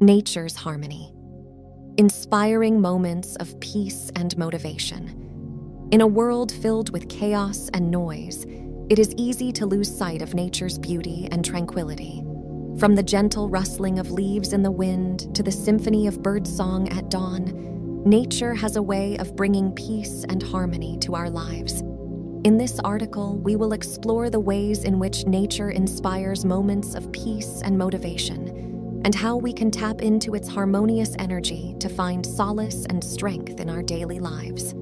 Nature's harmony. Inspiring moments of peace and motivation. In a world filled with chaos and noise, it is easy to lose sight of nature's beauty and tranquility. From the gentle rustling of leaves in the wind to the symphony of birdsong at dawn, nature has a way of bringing peace and harmony to our lives. In this article, we will explore the ways in which nature inspires moments of peace and motivation, and how we can tap into its harmonious energy to find solace and strength in our daily lives.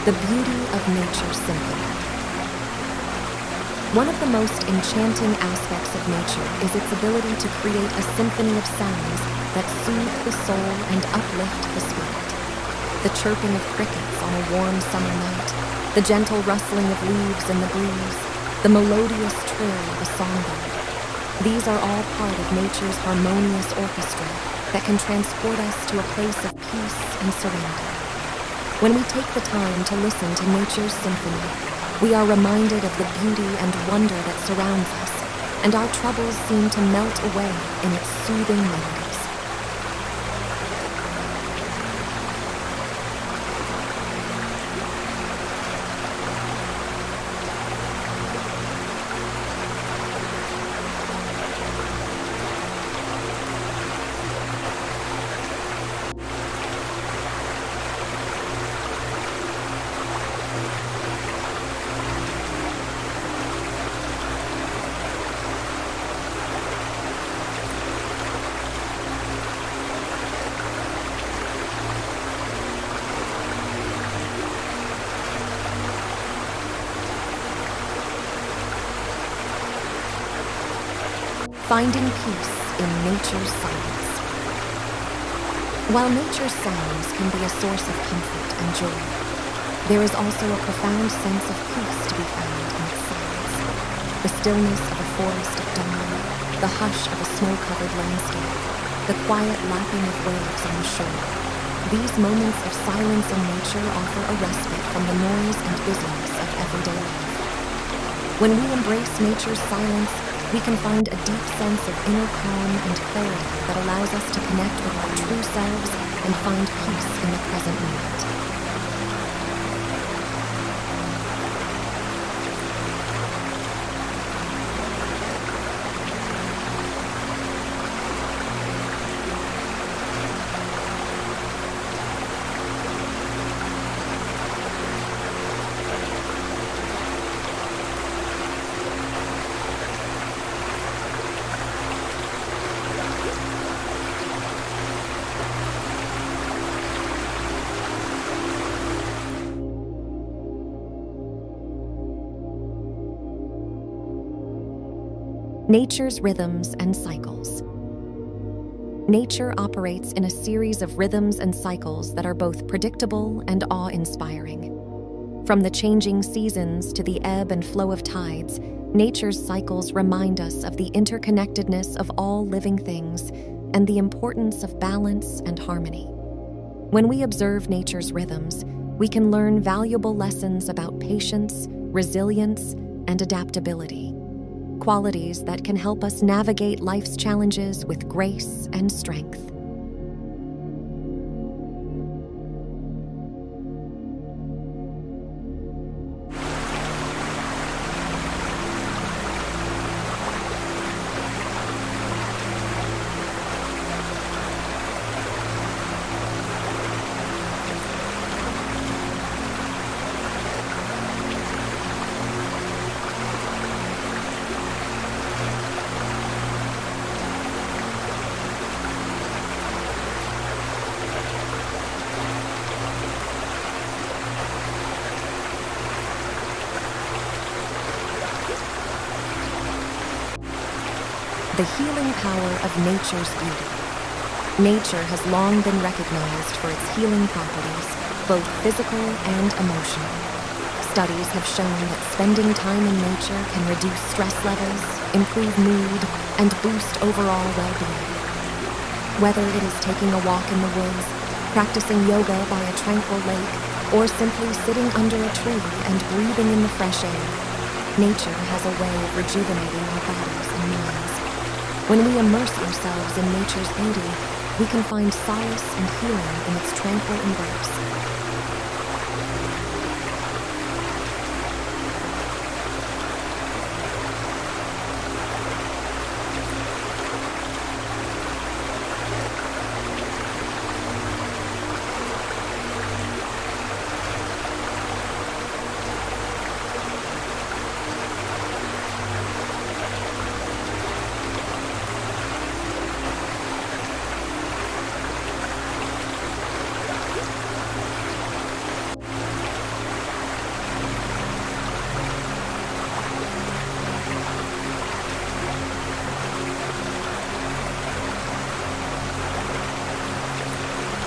The beauty of nature's symphony. One of the most enchanting aspects of nature is its ability to create a symphony of sounds that soothe the soul and uplift the spirit. The chirping of crickets on a warm summer night, the gentle rustling of leaves in the breeze, the melodious trill of a songbird. These are all part of nature's harmonious orchestra that can transport us to a place of peace and serenity. When we take the time to listen to nature's symphony, we are reminded of the beauty and wonder that surrounds us, and our troubles seem to melt away in its soothing melodies. Finding peace in nature's silence. While nature's sounds can be a source of comfort and joy, there is also a profound sense of peace to be found in its silence. The stillness of a forest at dawn, the hush of a snow-covered landscape, the quiet lapping of waves on the shore. These moments of silence in nature offer a respite from the noise and busyness of everyday life. When we embrace nature's silence, we can find a deep sense of inner calm and clarity that allows us to connect with our true selves and find peace in the present moment. Nature's rhythms and cycles. Nature operates in a series of rhythms and cycles that are both predictable and awe-inspiring. From the changing seasons to the ebb and flow of tides, nature's cycles remind us of the interconnectedness of all living things and the importance of balance and harmony. When we observe nature's rhythms, we can learn valuable lessons about patience, resilience, and adaptability. Qualities that can help us navigate life's challenges with grace and strength. The healing power of nature's beauty. Nature has long been recognized for its healing properties, both physical and emotional. Studies have shown that spending time in nature can reduce stress levels, improve mood, and boost overall well-being. Whether it is taking a walk in the woods, practicing yoga by a tranquil lake, or simply sitting under a tree and breathing in the fresh air, nature has a way of rejuvenating our bodies and minds. When we immerse ourselves in nature's beauty, we can find solace and healing in its tranquil embrace.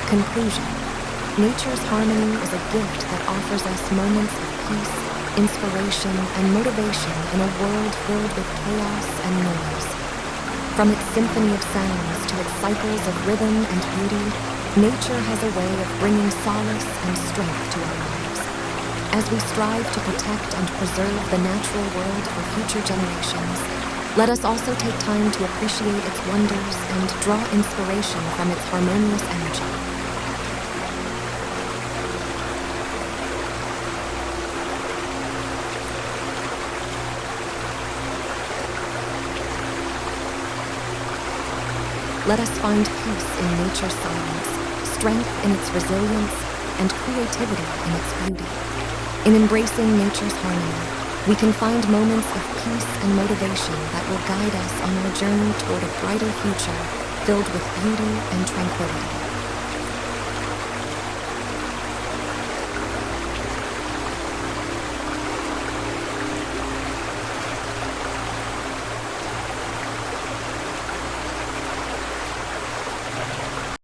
Conclusion. Nature's harmony is a gift that offers us moments of peace, inspiration, and motivation in a world filled with chaos and noise. From its symphony of sounds to its cycles of rhythm and beauty, nature has a way of bringing solace and strength to our lives. As we strive to protect and preserve the natural world for future generations, let us also take time to appreciate its wonders and draw inspiration from its harmonious energy. Let us find peace in nature's silence, strength in its resilience, and creativity in its beauty. In embracing nature's harmony, we can find moments of peace and motivation that will guide us on our journey toward a brighter future filled with beauty and tranquility.